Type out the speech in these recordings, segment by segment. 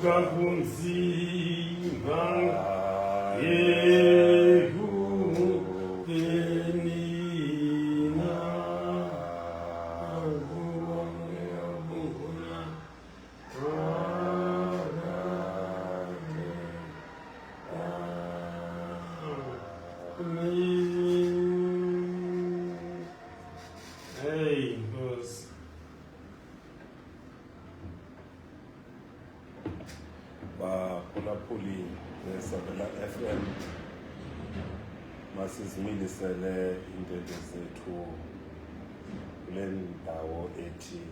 Baphulaphuli besabela FM masizimilisele intente zethu kule ndawo ethi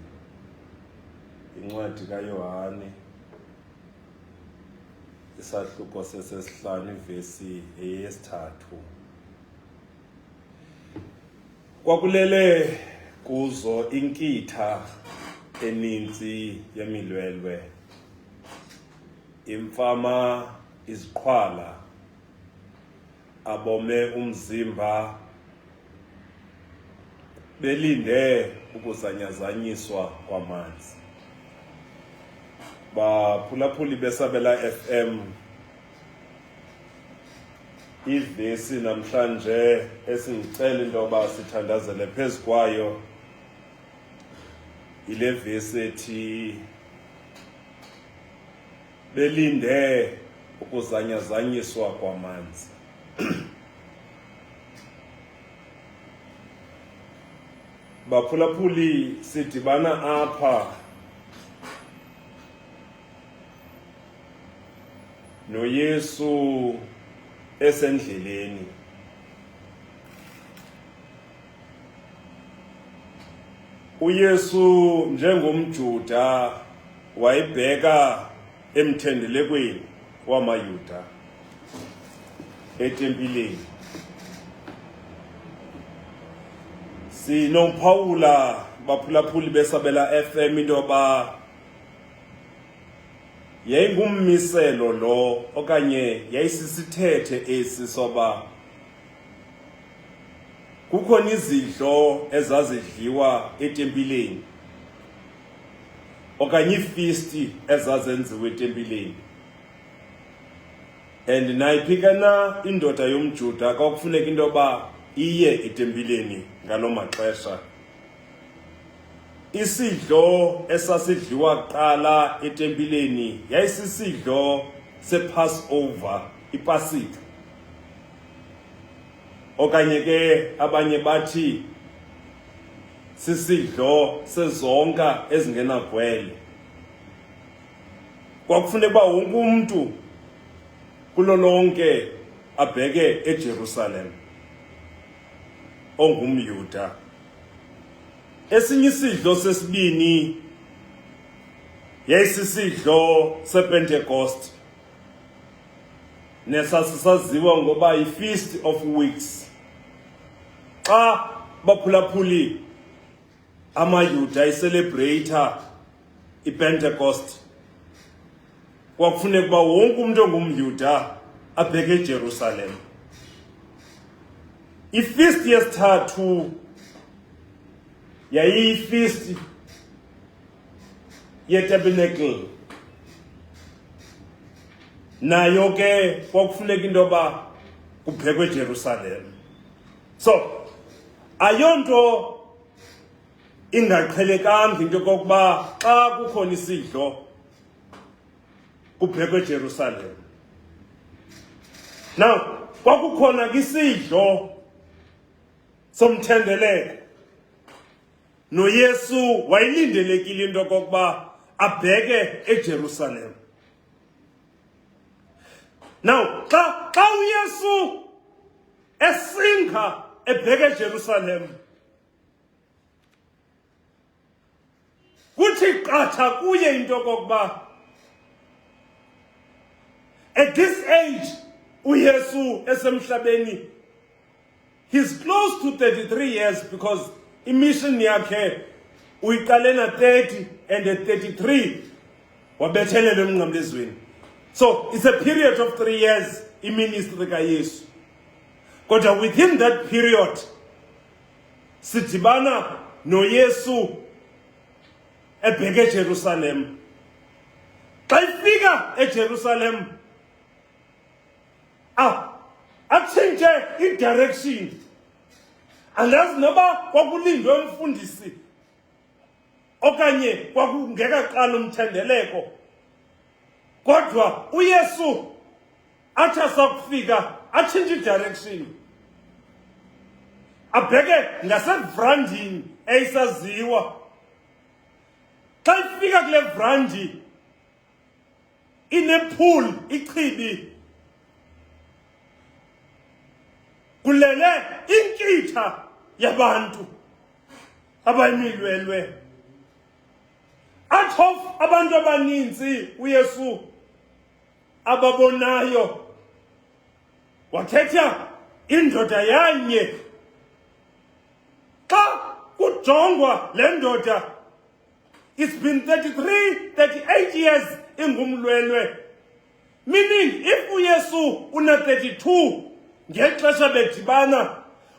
incwadi kaYohane isahluko sesesihlanu ivesi eyesithathu. Kwakulele kuzo inkitha eninzi yemilwelwe, imfama iziqhwala abome umzimba belinde ukuzanyazanyiswa kwamanzi. Baphulaphuli besabela FM, ivesi namhlanje esingicela into yoba sithandazele phezu kwayo ile vesi ethi belinde ukuzanyazanyiswa kwamanzi. Baphulaphuli sidibana apha noYesu esendleleni. uYesu njengomJuda wayibheka emthendelekweni wamaYuda etempileni. Sinophawula baphulaphuli besabela FM into yoba yayingummiselo lo okanye yayisisithethe esi soba kukhona izidlo ezazidliwa etempileni okanye iifeasti ezazenziwa etempileni, and nayiphikana indoda yomJuda kwakufuneka into yoba iye etempileni ngaloo maxesha. Isidlo esasidliwa kuqala etempileni yayisisidlo sePassover, iPasika, okanye ke abanye bathi sisidlo sezonka ezingenagwele. Kwakufuneka uba wonke umntu kulo lonke abheke eJerusalem ongumYuda. Esinye isidlo sesibini yayisisidlo sePentecost, nesasisaziwa ngoba yi-Feast of Weeks. Xa baphulaphuli amaYuda iselebreyitha iPentecost, kwakufuneka uba wonke umntu ongumYuda abheke eJerusalem. I-feast yesithathu yayiyi-feast yeTabernacle, nayo ke kwakufuneka into yoba kuphekwe eJerusalem. So ayonto ingaqhelekanga into yokokuba xa kukhona isidlo kuphekwe eJerusalem. Now kwakukhona isidlo somthendeleko, noYesu wayilindelekile into yokokuba abheke eJerusalem. Now xa uYesu esinga ebheke eJerusalem, kuthi qatha kuye into yokokuba at this age uYesu esemhlabeni, he's close to 33 years, because imission yakhe uyiqale na 30 and at 33 wabethelela emnqamlezweni. So it's a period of 3 years iministry kaYesu. Kodwa within that period sidibana noYesu ebheke eJerusalem. Xa ifika efika eJerusalem atshintshe i-direction. Andazi noba kwakulindwe umfundisi okanye kwakungekaqala umthendeleko, kodwa uYesu athi asakufika atshintshe i-direction, abheke ngasevrandini eyisaziwa. Xa ifika kule vrandi inepool, ichibi, kulele inkitha yabantu abayimilwelwe. Athof abantu abaninzi uYesu ababonayo, wakhetha indoda yanye. Xa kujongwa le ndoda, it's been 38 years ingumlwelwe, meaning if uYesu una 32 ngexesha bedibana,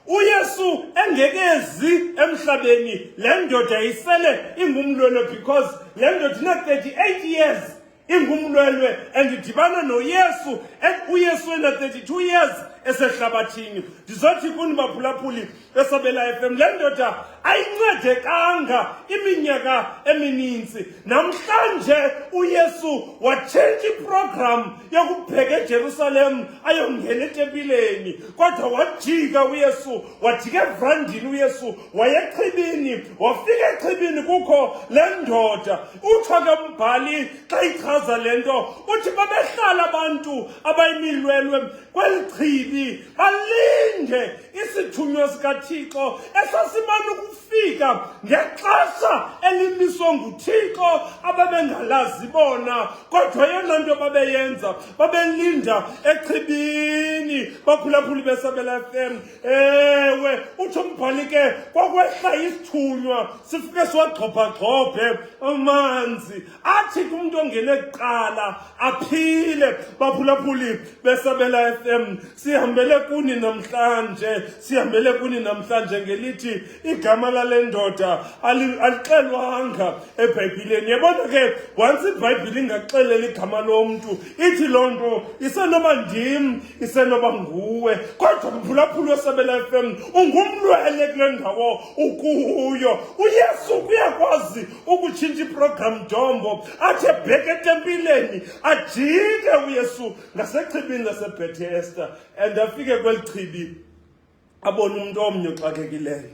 uYesu engekezi emhlabeni, le ndoda isele ingumlwelwe, because le ndoda ina 38 years ingumlwelwe and idibana noYesu, and uYesu ena 32 years esehlabathini. Ndizothi kuni baphulaphuli besabela FM, le ndoda ayincedekanga iminyaka emininzi. Namhlanje uYesu watshintsha iprogram yokubheka eJerusalem ayongena etempileni, kodwa wajika uYesu, wajika evrandini uYesu, wayechibini, wafika echibini kukho le ndoda. Utsho ke umbhali xa ichaza le nto, uthi babehlala abantu abayimilwelwe kweli chibi, balinde isithunywa sikaThixo esasimane ukufika ngexesha elimiswa nguThixo ababengalazi bona, kodwa yona nto babeyenza, babelinda echibini. Baphulaphuli besabela FM, ewe utsho umbhali ke kwakwehla isithunywa sifike siwagxobhagxobhe amanzi, athi kumntu ongene kuqala aphile. Baphulaphuli besabela FM, sihambele kuni namhlanje ngelithi igama lale ndoda alixelwanga eBhayibhileni. Yabona ke, once iBhayibhile ingaxelela igama lomntu, ithi loo nto isenoba ndim, isenoba nguwe, kodwa mphulaphuli wesabela FM ungumlwele kule ndawo ukuyo. uYesu uyakwazi ukutshintsha iprogram Dombo, athi ebheke etempileni, ajike uYesu ngasechibini laseBethesda, and afike kweli chibi abona umuntu omnye oxakekileyo.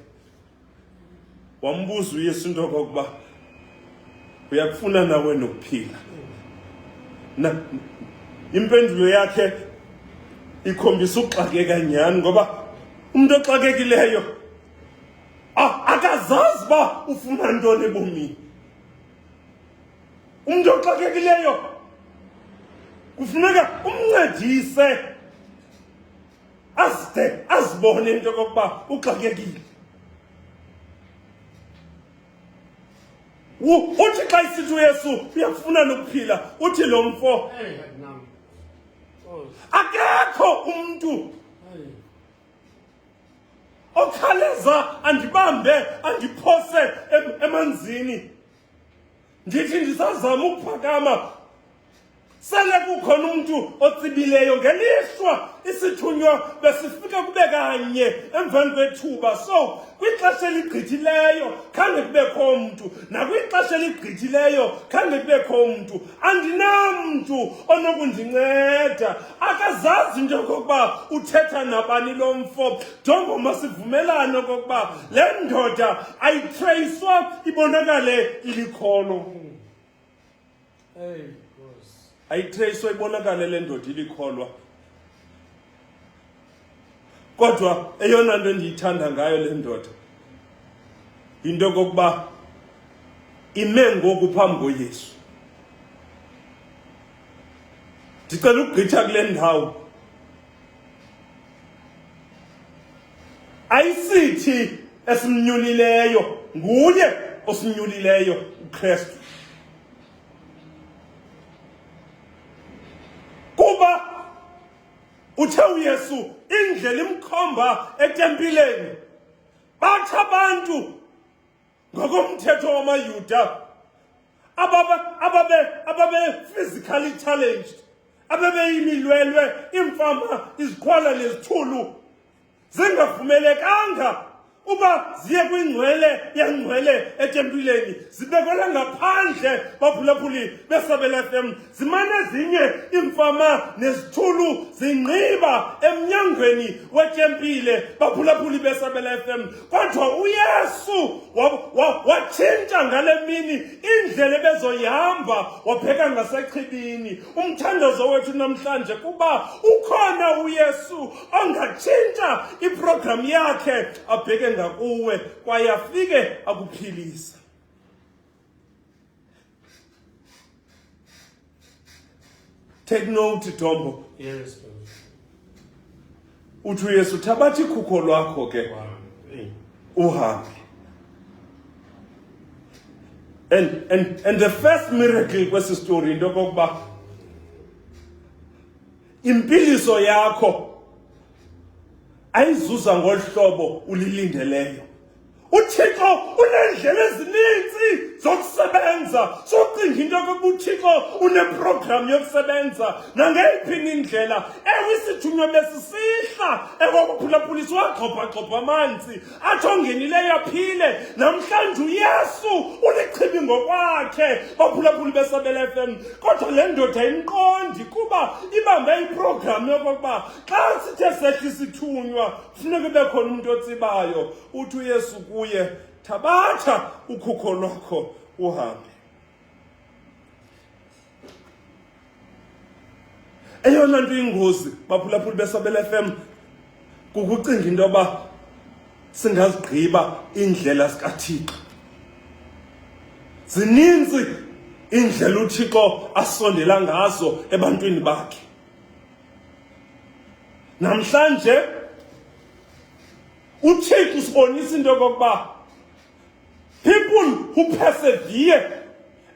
Wambuza uYesu into okokuba uyakufuna nawe nokuphila na. Impendulo yakhe ikhombisa ukuxakeka nyhani, ngoba umuntu oxakekileyo akazazi uba ufuna ntoni ebomini. Umuntu oxakekileyo kufuneka umncedise azibone into yokokuba uxakekile. Uthi xa isithi uYesu uyakufuna nokuphila, uthi lo mfo akekho umntu okhaleza andibambe andiphose emanzini ndithi ndisazama ukuphakama, sele kukhona umuntu otsibileyo. Ngelishwa isithunywa besifika kube kanye emveni kwethuba, so kwixesha eligqithileyo khange kubekho mntu, nakwixesha eligqithileyo khange kubekho mntu. Andinamntu onokundinceda, akazazi into yokokuba uthetha nabani lo mfo. Jongo masivumelane okokuba le ndoda ayitreyiswa ibonakale ilikholo. Ayitreyiswa ibonakale le ndoda ilikholwa. Kodwa eyona nto ndiyithanda ngayo le ndoda into kokuba ime ngoku phambi koYesu. Ndicela ukugqitha kule ndawo, ayisithi esimnyulileyo, nguye osimnyulileyo uKristu. Kuba uthe uYesu indlela imkhomba etempileni, bathi abantu ngokomthetho wamaYuda ababe physically challenged, ababe imilwelwe, imfama, izikhwala nezithulu, zingavumelekanga uba ziye kwingcwele yangcwele etempileni, zibekelwe ngaphandle baphulaphuli beSabela FM. Zimane zinye imfama nezithulu zingqiba emnyangweni wetempile baphulaphuli beSabela FM. Kodwa uYesu watshintsha ngale mini indlela bezoyihamba, wabheka ngasechibini. Umthandazo wethu namhlanje kuba ukhona uYesu ongatshintsha iprogram yakhe abheke ngakuwe kwaye afike akuphilisa. Take note, Tombo. Yes. Uthi uYesu thabathi ikhuko lwakho ke uhambe. And the first miracle kwesi story into kokuba impiliso yakho ayizuza ngolhlobo ulilindeleyo. uThixo unendlela ezininzi zokusebenza. Socinga into yokuba uThixo uneprogram yokusebenza nangeyiphi indlela. Ewe isithunywa besisihla ekwakuphulaphulisa wagxobhagxobha amanzi athi ongenileyo aphile. Namhlanje uYesu ulichibi ngokwakhe baphulaphuli beSabela FM. Kodwa le ndoda ayimqondi kuba ibambe iprogram yokokuba xa sithe sehla isithunywa kufuneka kube khona umuntu otsibayo. Uthi uYesu kuye, thabatha ukhukho lwakho uhambe. Eyona nto ingozi baphulaphuli beSabela FM kukucinga into yoba singazigqiba indlela zikaThixo. Zininzi indlela uThixo asondela ngazo ebantwini bakhe. Namhlanje uThixo usibonisa into yokokuba people who persevere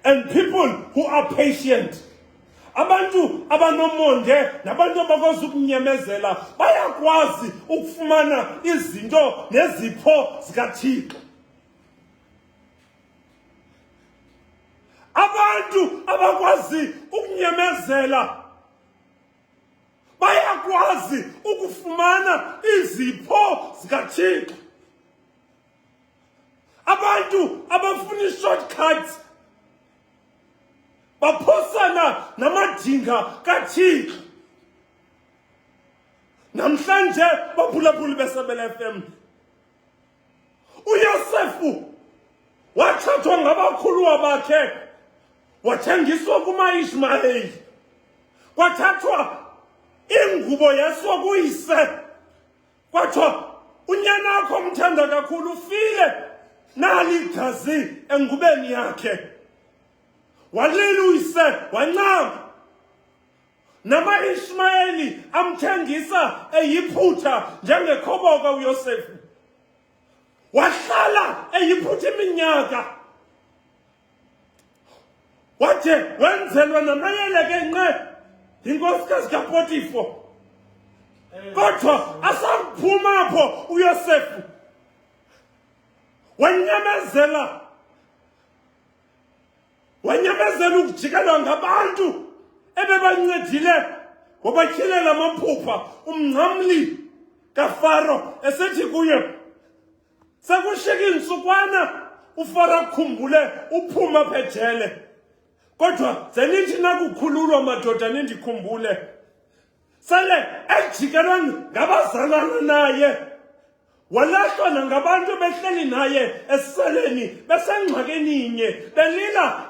and people who are patient, abantu abanomonde nabantu abakwazi ukunyamezela bayakwazi ukufumana izinto nezipho zikaThixo. Abantu abakwazi ukunyamezela bayakwazi ukufumana izipho zikaThixo. Abantu abafuna shortcuts baphosana namadinga kaThixo. Namhlanje baphulaphuli beSabela FM, uYosefu wathathwa ngabakhuluwa bakhe wathengiswa kuma-Ishmayeli, kwathathwa ingubo yaswa kuyise, kwathiwa unyana wakho omthanda kakhulu ufile, nali igazi engubeni yakhe. Walila uyise wancama. Nama-Ishmayeli amthengisa eyiphutha njengekhoboka uYosefu. Wahlala eyiphutha iminyaka. Wathe wenzelwa namayele ke nqe inkosikazi kaPotifo. Kodwa asaphuma apho uYosefu wanyamezela ukujikelwa ngabantu ebebancedile ngobatyhilela amaphupha. Umnqamli kaFaro esethi kuye, sekushiyeka iintsukwana uFaro akhumbule uphuma phejele. Kodwa zenithi nakukhululwa madoda nindikhumbule. Sele ejikelwe ngabazalana naye, walahlwa nangabantu behleli naye esiseleni besengxakini inye, belila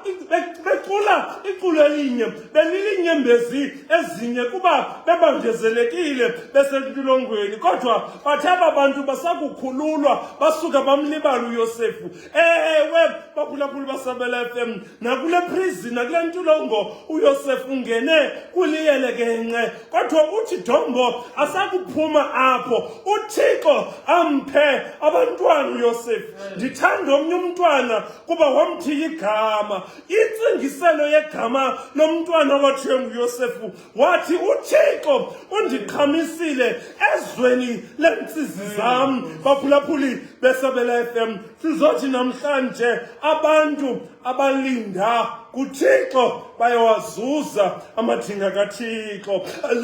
becula iculo elinye, belila inyembezi ezinye kuba bebandezelekile besentolongweni. Kodwa bathe aba bantu basakukhululwa basuka bamlibala uYosefu. Ewe baphulaphuli beSabela FM, nakule prison nakule ntolongo uYosefu ungene kuliyele kenxe. Kodwa uthi Dombo asakuphuma apho, uThixo amphe abantwana uYosefu. Ndithanda omnye umntwana kuba wamthiya igama. Intsingiselo yegama lomntwana wathiwe nguYosefu, wathi uThixo undiqhamisile ezweni lentsizi zam. Baphulaphuli beSabela FM, sizothi namhlanje abantu abalinda kuThixo bayawazuza amadinga kaThixo.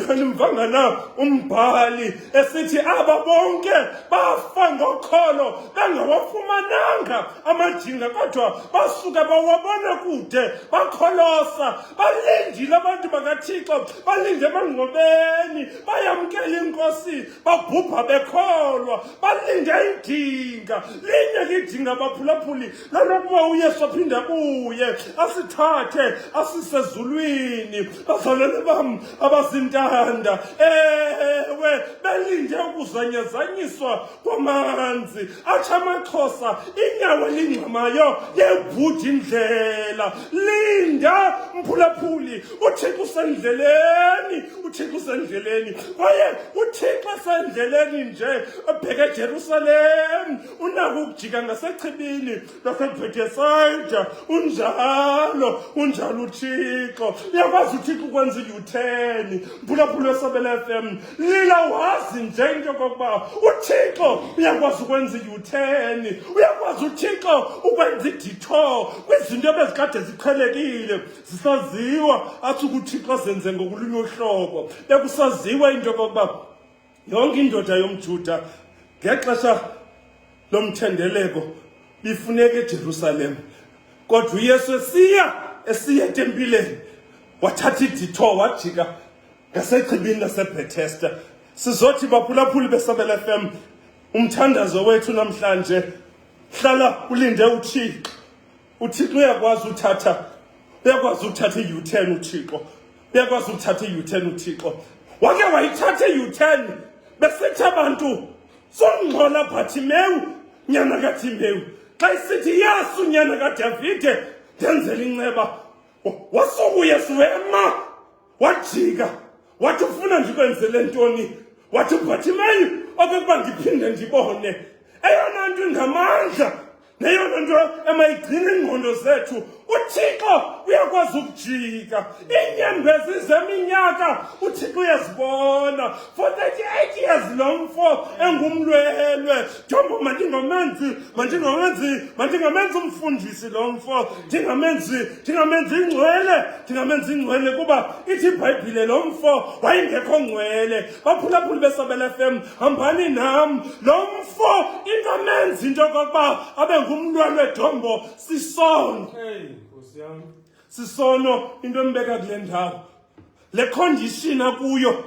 Ndimvangana umbhali esithi aba bonke bafa ngokholo bengawafumananga amadinga kodwa basuka bawabona kude bakholosa, balindile abantu bakaThixo, balinde emangcwabeni, bayamkela inkosi, babhubha bekholwa, balinde idinga linye lidinga baphulaphuli lalokuba uYesu aphinde abuye asithathe asisezulwini. Bazalwane bam abazintanda, ewe belinde ukuzanyazanyiswa kwamanzi atsho amaXhosa inyawo elingxamayo yebhudi indlela. Linda mphulaphuli, uThixo usendleleni, uThixo usendleleni kwaye uThixo usendleleni nje ebheke eJerusalem, unako ukujika ngasechibini laseBethesda. Unjalo uThixo, uyakwazi uThixo ukwenza i-U-turn. Mphulaphuli weSabela FM, lila wazi nje into yokokuba uThixo uyakwazi ukwenza i-U-turn, uyakwazi uThixo ukwenza i-detour kwizinto ebezikade ziqhelekile zisaziwa, athi uThixo azenze ngokulunywa uhlobo. Bekusaziwa into yokokuba yonke indoda yomJuda ngexesha lomthendeleko bifuneka eJerusalem, kodwa uYesu esiya etempileni wathatha i-detour wajika ngasechibini laseBethesda. Sizothi baphulaphuli beSabela FM, umthandazo wethu namhlanje, hlala ulinde uThixo. uThixo uyakwazi uthatha i-U-turn uThixo, uyakwazi uthatha i-U-turn uThixo. Wake wayithatha i-U-turn besithi abantu songxola Bhathimewu nyana kaTimewu, xa isithi Yesu nyana kaDavide ndenzela inceba. Wasuka uYesu wema wajika wathi ufuna ndikwenzele ntoni? Wathi Bhathimeyu okokuba ndiphinde ndibone. Eyona nto ingamandla neyona nto emayigcina ingqondo zethu, uThixo uyakwazi ukujika. Iinyembezi zeminyaka uThixo uyazibona. For 38 years lo mfo engumlwelwe. Thombo mandingamenzi umfundisi lo mfo, ndingamenzi ingcwele kuba ithi iBhayibhile lo mfo wayengekho ngcwele. Baphulaphuli beSabela FM, hambani nam. Lo mfo ingamenzi into yokokuba abe ngumlwelwe Thombo. Sisono into embeka kule ndawo, le condition akuyo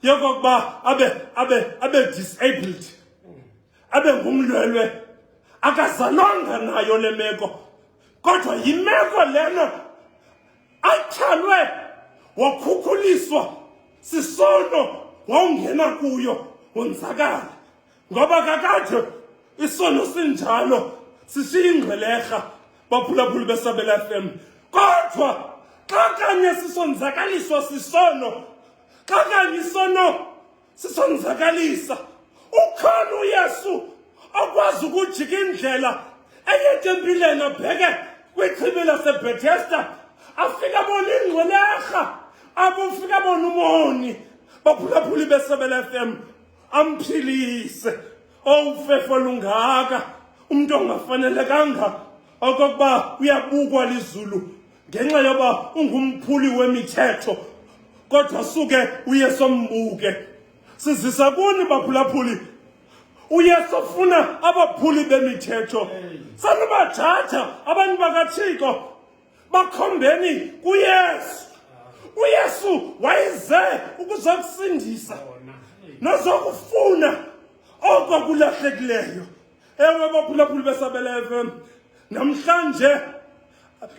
yokokuba abe disabled, abe ngumlwelwe, akazalwanga nayo le meko, kodwa yimeko lena atyhalwe wakhukhuliswa sisono, wawungena kuyo wonzakala. Ngoba kakade isono sinjalo sisiyingqwelerha baphulaphuli beSabela FM, kodwa xa kanye sisonzakaliswa sisono, xa kanye isono sisonzakalisa, ukhona uYesu okwazi ukujika indlela eyetempileni abheke kwichibi laseBethesda, afika abona ingcwelerha, abufika abona umoni. Baphulaphuli beSabela FM, amphilise ufefo lungaka, umuntu ongafanelekanga okokuba uyabukwa lizulu ngenxa yoba ungumphuli wemithetho, kodwa suke uYesu ambuke. Sizisa kuni baphulaphuli, uYesu ufuna abaphuli bemithetho. Sanubajatha abantu bakaThixo, bakhombeni kuYesu. uYesu wayeze ukuzokusindisa nozokufuna oko kulahlekileyo. Ewe baphulaphuli beSabela FM, namhlanje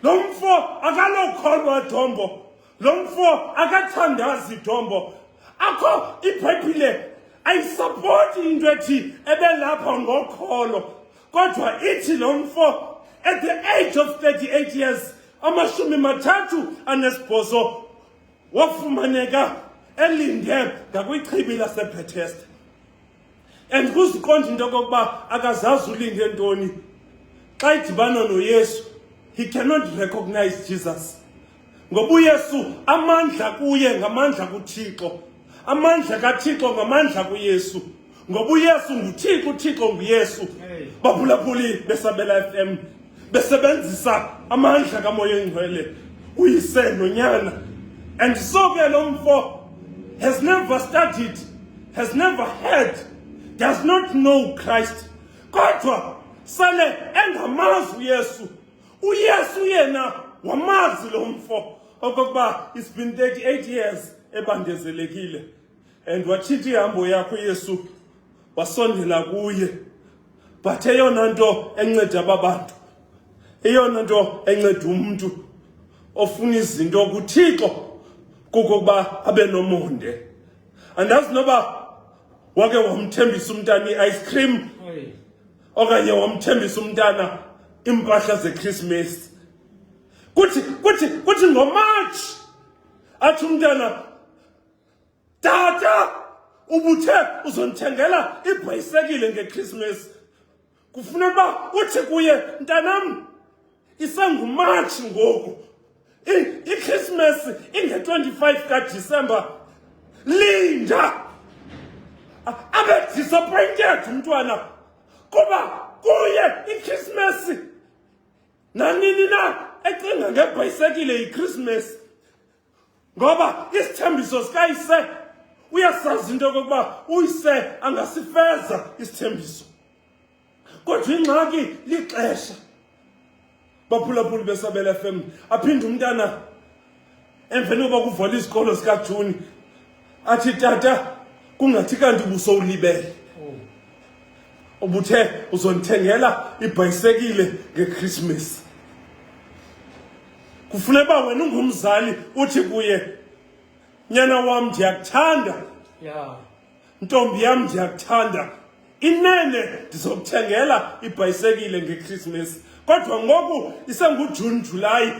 lo mfo akalokholwa Thombo, lo mfo akathandazi Thombo. Akho iBhayibhile ayisapoti into ethi ebelapha ngokholo, kodwa ithi lo mfo at the age of 38 years, 38 wafumaneka elinde ngakwichibi laseBethesda. And kuziqonda into yokokuba akazazi ulinde ntoni. Xa idibana noYesu, he cannot recognize Jesus. Ngoba uYesu amandla kuye ngamandla kuThixo, amandla kaThixo ngamandla kuYesu. Ngoba uYesu nguThixo, uThixo nguYesu. Baphulaphuli beSabela FM, besebenzisa amandla kaMoya Engcwele uyise nonyana. And so ke lo mfo has never studied, has never heard, does not know Christ. Kodwa sale engamazi uYesu. uYesu yena wamazi lo mfo okokuba it's been 38 years ebandezelekile. And wachithi ihambo yakho uYesu wasondela kuye. But eyona nto enceda ababantu, eyona nto enceda umuntu ofuna izinto kuThixo kokuba abe nomonde. Andazi noba wake wamthembisa umntana i-ice cream okanye wamthembisa umntana impahla zeChristmas. Kuthi ngoMarch athi umntana, tata ubuthe uzonithengela ibhayisekile ngeChristmas. Kufuneka uba uthi kuye, mntanam isanguMarch ngoku, iChristmas inge-25 kaDisemba, linda. Abe disappointed umntwana kuba kuye iChristmas nanini na ecinga ngebhayisekile iChristmas, ngoba isithembiso sikayise uyasazi into yokokuba uyise angasifeza isithembiso. Kodwa ingxaki lixesha. Baphulaphuli beSabela FM, aphinde umntana emveni koba kuvola isikolo sikaJuni athi, tata kungathi kanti ubusowulibele, ubuthe uzonithengela ibhayisekile ngeChristmas. Kufuneka uba wena ungumzali uthi kuye, nyana wam ndiyakuthanda, ntombi yam ndiyakuthanda, inene ndizokuthengela ibhayisekile ngeChristmas. Kodwa ngoku isenguJuni July,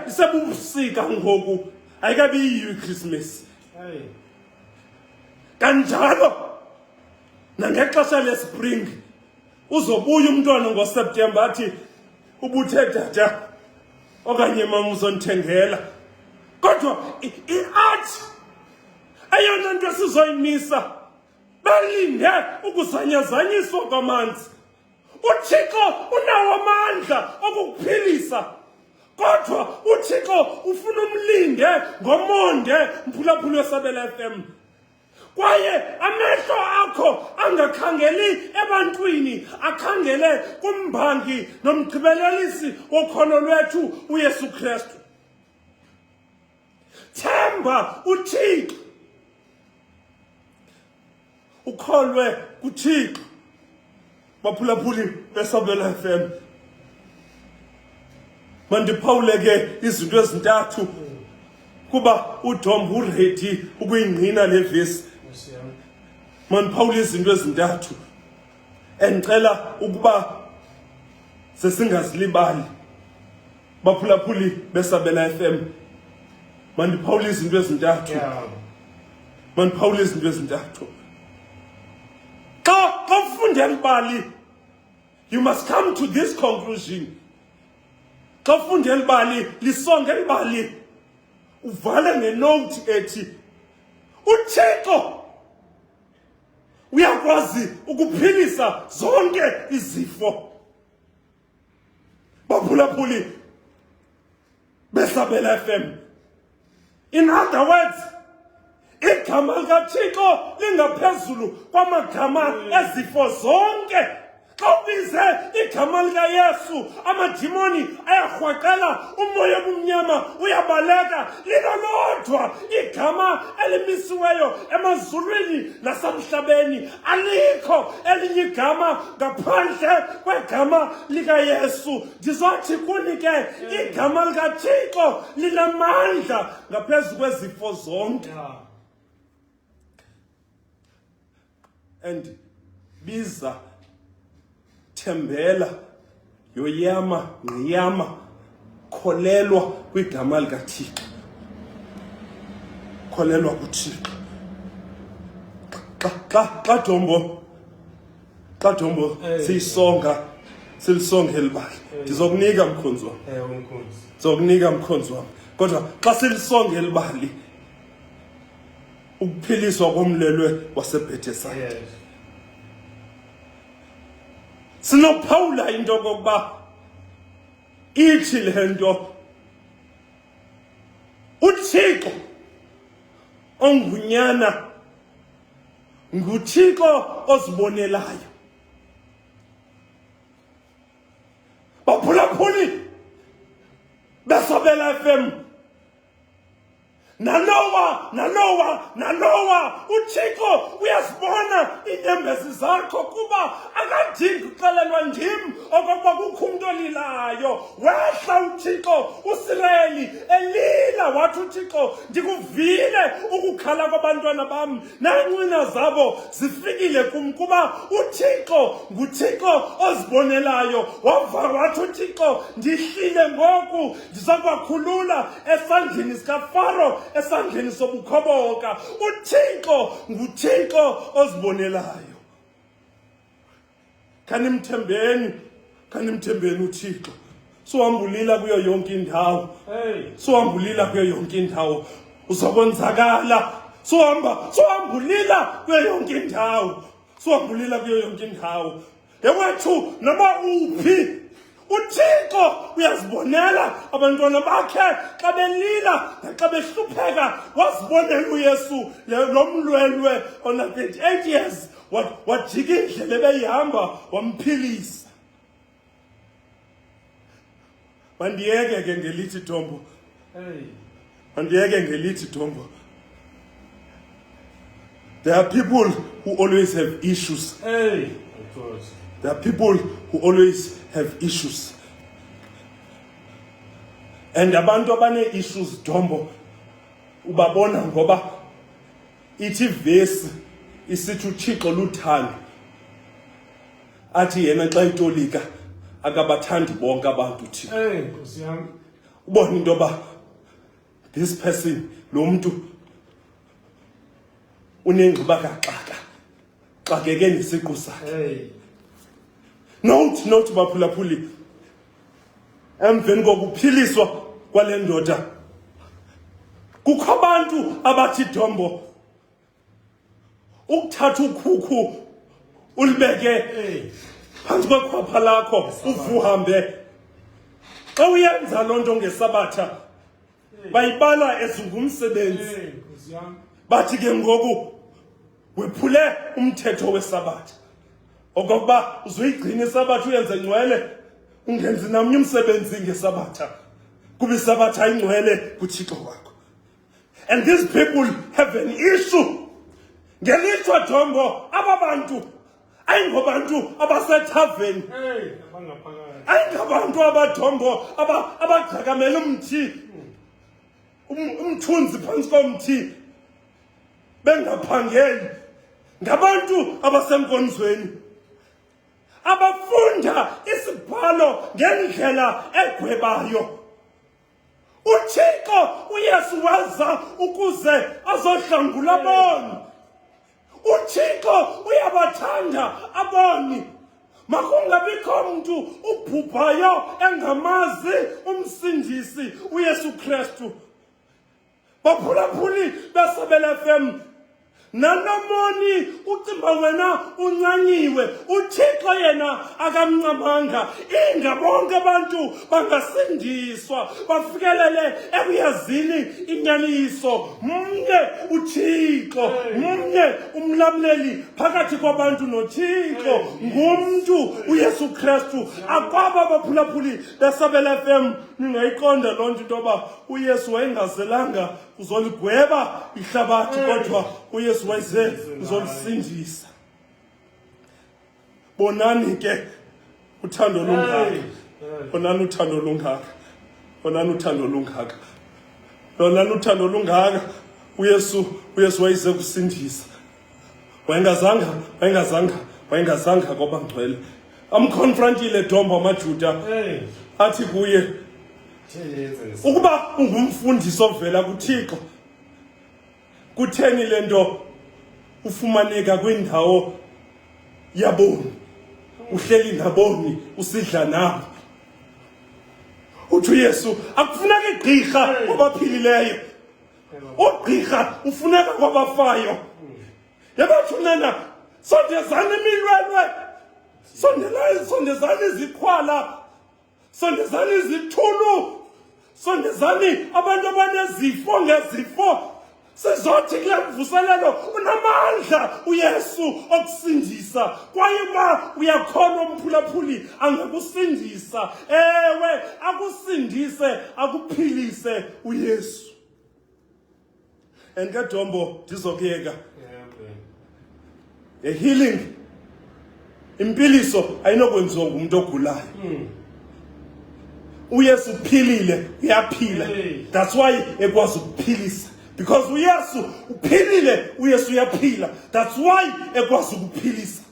isebubusika ngoku, ayikabi yiyo iChristmas. Kanjalo nangexesha lespring uzobuya umntwana ngoSeptember athi, ubuthe tata okanye mama uzonithengela. Kodwa i-art ayona nto sizoyimisa, balinde ukuzanyazanyiswa kwamanzi. uThixo unawo amandla okukuphilisa, kodwa uThixo ufuna umlinde ngomonde. Mphulaphuli weSabela FM, kwaye amehlo akho angakhangeli ebantwini, akhangele kumbangi nomgqibelelisi wokholo lwethu uYesu Kristu. Themba uThixo, ukholwe kuThixo. Baphulaphuli beSabela FM, mandiphawule ke izinto ezintathu kuba uDombo uready ukuyingqina le vesi. Mandiphawule izinto ezintathu endicela ukuba sesingazilibali. Baphulaphuli beSabela FM, mandiphawule izinto ezintathu. Mandiphawule izinto ezintathu. Xa ufunda elibali, you must come to this conclusion. Xa ufunda elibali, lisonge elibali, uvale ngenote ethi, uThixo uyakwazi ukuphilisa zonke izifo. Baphulaphuli beSabela FM, in other words, igama likaThixo lingaphezulu kwamagama ezifo zonke. Xa ubize igama likaYesu, amadimoni ayarhwaqela, umoya obumnyama uyabaleka. Lilolodwa igama elimisiweyo emazulwini nasemhlabeni. Alikho elinye igama ngaphandle kwegama likaYesu. Ndizothi kuni ke igama likaThixo linamandla ngaphezu kwezifo zonke. And biza, thembela, yoyama, ngiyama, kholelwa kwigama likaThixo. Kholelwa kuThixo. Xa Dombo silisonga elibali, ndizokunika mkhonzi wami. Ndizokunika mkhonzi wami. Kodwa xa silisonga elibali, ukuphiliswa komlelwe waseBhetesayida. sinophawula into kokuba ithi lento uThixo ongunyana nguThixo ozibonelayo. Baphulaphuli beSabela FM nalowa uThixo uyasibona inyembezi zakho kuba akadingi uxelelwa ndim okokuba kukho umuntu olilayo. Wehla uThixo uSirayeli elila wathi uThixo ndikuvile ukukhala kwabantwana bam neencina zabo zifikile kum kuba uThixo nguThixo ozibonelayo. Wathi uThixo ndihlile ngoku ndiza kubakhulula esandleni sikaFaro esandleni sobukhoboka. uThixo nguThixo ozibonelayo. Kanimthembeni uThixo. Sohambulila kuyo yonke indawo. Sohambulila kuyo yonke indawo. Uzokwenzakala. Sohambulila kuyo yonke indawo. Sohambulila kuyo yonke indawo. Ewethu noma uphi uThixo uyazibonela abantwana bakhe xa belila naxa behlupheka. Wazibonela uYesu lo mlwelwe ona 38 years wajika indlela ebeyihamba wamphilisa. Mandiyeke ke ngelithi Dombo. Mandiyeke ngelithi Dombo. There are people who always have issues. There are people who always have issues. And abantu abane issues Dombo ubabona ngoba ithi verse isithi uThixo luthando. Athi yena xa itolika akabathandi bonke abantu Thixo. Nkosi yami. Ubona into ba this person lo muntu unengxiba kaxaka. Xakeke ngesiqu sakhe. Note baphulaphuli. Emveni kokuphiliswa kwale ndoda kukho abantu abathi Dombo ukuthatha ukhukhu ulibeke phansi kwekhwapha lakho uvuhambe. Xa uyenza loo nto ngeSabatha bayibala ezingumsebenzi. Bathi ke ngoku wephule umthetho weSabatha. Okokuba uzoyigcina iSabatha uyenze ngcwele ungenzi namnye umsebenzi ngeSabatha kuba iSabatha ingcwele kuThixo wakho. And these people have an issue. Ngelithwa Dombo ababantu ayingobantu abasethaveni. Ayingabantu abaDombo abagcakamela umthunzi phansi komthi bengaphangeli. Ngabantu abasenkonzweni abafunda isibhalo ngendlela egwebayo. uThixo uYesu waza ukuze azohlangula aboni. uThixo uyabathanda aboni. Makungabikho umuntu ubhubhayo engamazi umsindisi uYesu Kristu. Baphulaphuli beSabela FM nanomoni ucimba wena uncanyiwe. uThixo yena akamncamanga. Ingabonke abantu bangasindiswa bafikelele ekuyazini inyaniso. Mnye uThixo, mnye umlamleli phakathi kwabantu noThixo ngumuntu uYesu Kristu. Akwaba baphulaphuli beSabela FM ningayiqonda lonke into yoba uYesu wayengazelanga uzoligweba ihlabathi kodwa uYesu wayeze uzolisindisa. Bonani ke uthando lungaka. Bonani uthando lungaka. Bonani uthando lungaka. Bonani uthando lungaka. uYesu wayeze kusindisa. Wayengazanga ngoba ngcwele. Amconfrontile Dombo amaJuda. Athi kuye ukuba ungumfundisi ovela kuThixo kutheni lento ufumaneka kwindawo yaboni uhleli naboni usidla nabo. Uthi uYesu akufuneka igqirha kwabaphilileyo. Ugqirha ufuneka kwabafayo. Yabathunana sondezana imilwelwe sondezani izikhwala, sondezani izithulu, sondezani abantu abanezifo ngezifo. Sizothi kule mvuselelo unamandla uYesu okusindisa, kwaye ma uyakhona umphulaphuli angakusindisa. Ewe, akusindise, akuphilise uYesu. And ke Dombo ndizokuyeka. A healing, impiliso ayinokwenziwa ngumuntu ogulayo. uYesu uphilile, uyaphila. That's why ekwazi ukuphilisa. Because uYesu uphilile, uYesu uyaphila. That's why ekwazi ukuphilisa.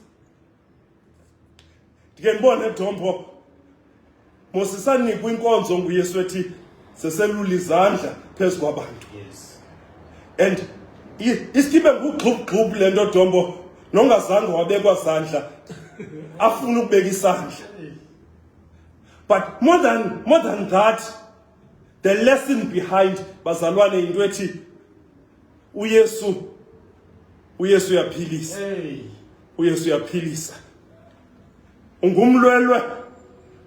Ndike ndibone Dombo mosisanikwa inkonzo nguYesu ethi seselula izandla phezu kwabantu. Yes. And isikibe ngugxubugxubu lento Dombo nongazange wabekwa sandla afuna ukubeka isandla. But more than that, the lesson behind bazalwane into ethi uYesu uyaphilisa. uYesu uyaphilisa. Ungumlwelwe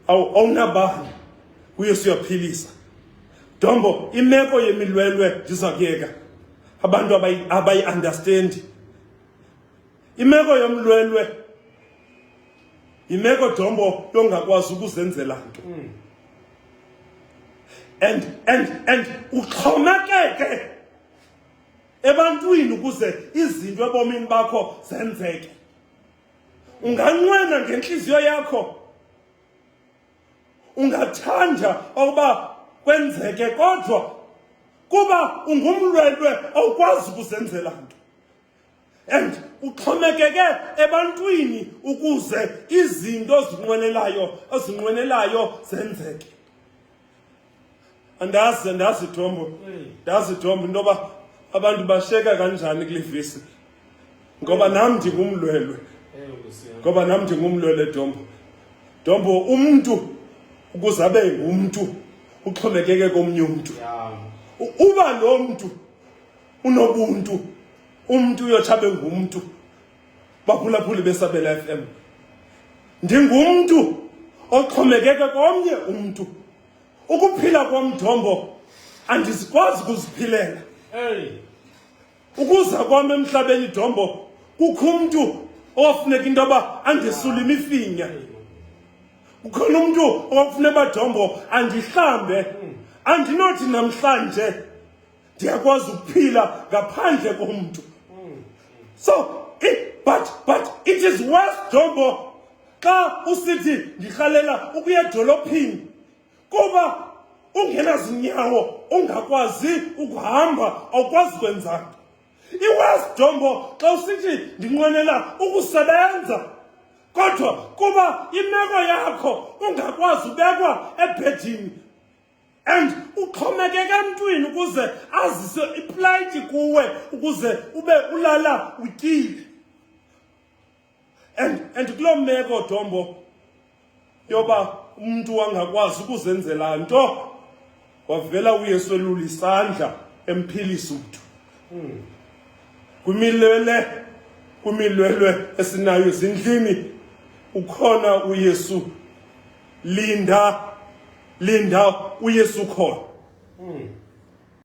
awunabani, uYesu uyaphilisa. Dombo imeko yemilwelwe ndizakuyeka abantu abayi-understand. Imeko yomlwelwe imeko Dombo yongakwazi ukuzenzela nto. And uxhomekeke ebantwini ukuze izinto ebomini bakho zenzeke. Unganqwena ngenhliziyo yakho, ungathanda ukuba kwenzeke, kodwa kuba ungumlwelwe awukwazi ukuzenzela nto. And uxhomekeke ebantwini ukuze izinto ezinqwenelayo zenzeke. Andazi Dombo, ndazi Dombo intoba abantu basheka kanjani kule vesi. Ngoba nami ndingumlwelwe. Ngoba nami ndingumlwelwe Dombo. Dombo umuntu ukuze abe ngumuntu uxhomekeke komnye umuntu. Uba lo muntu unobuntu, umuntu uyotshabe ngumuntu. Baphulaphuli beSabela FM. Ndingumuntu oxhomekeke komnye umuntu. Ukuphila kwam Dombo andizikwazi ukuziphilela. Ukuza kwam emhlabeni Dombo kukho umuntu owafuneka into yoba andisule imifinya. Ukhona umuntu owafuneka Dombo andihlambe. Andinothi namhlanje ndiyakwazi ukuphila ngaphandle komuntu. So but it is worth Dombo xa usithi ndirhalela ukuya edolophini kuba ungenazinyawo, ungakwazi ukuhamba, awukwazi kwenza nto. I-worth Dombo xa usithi ndinqwenela ukusebenza kodwa kuba imeko yakho ungakwazi ubekwa ebhedini and uxhomekeke emntwini ukuze azise iplayti kuwe ukuze ube ulala utyile. And kuloo meko Dombo yoba umuntu wangakwazi ukuzenzela nto, wavela uYesu elula isandla emphilisa umuntu. Kumilwelwe esinayo ezindlini ukhona uYesu. Linda uYesu khona.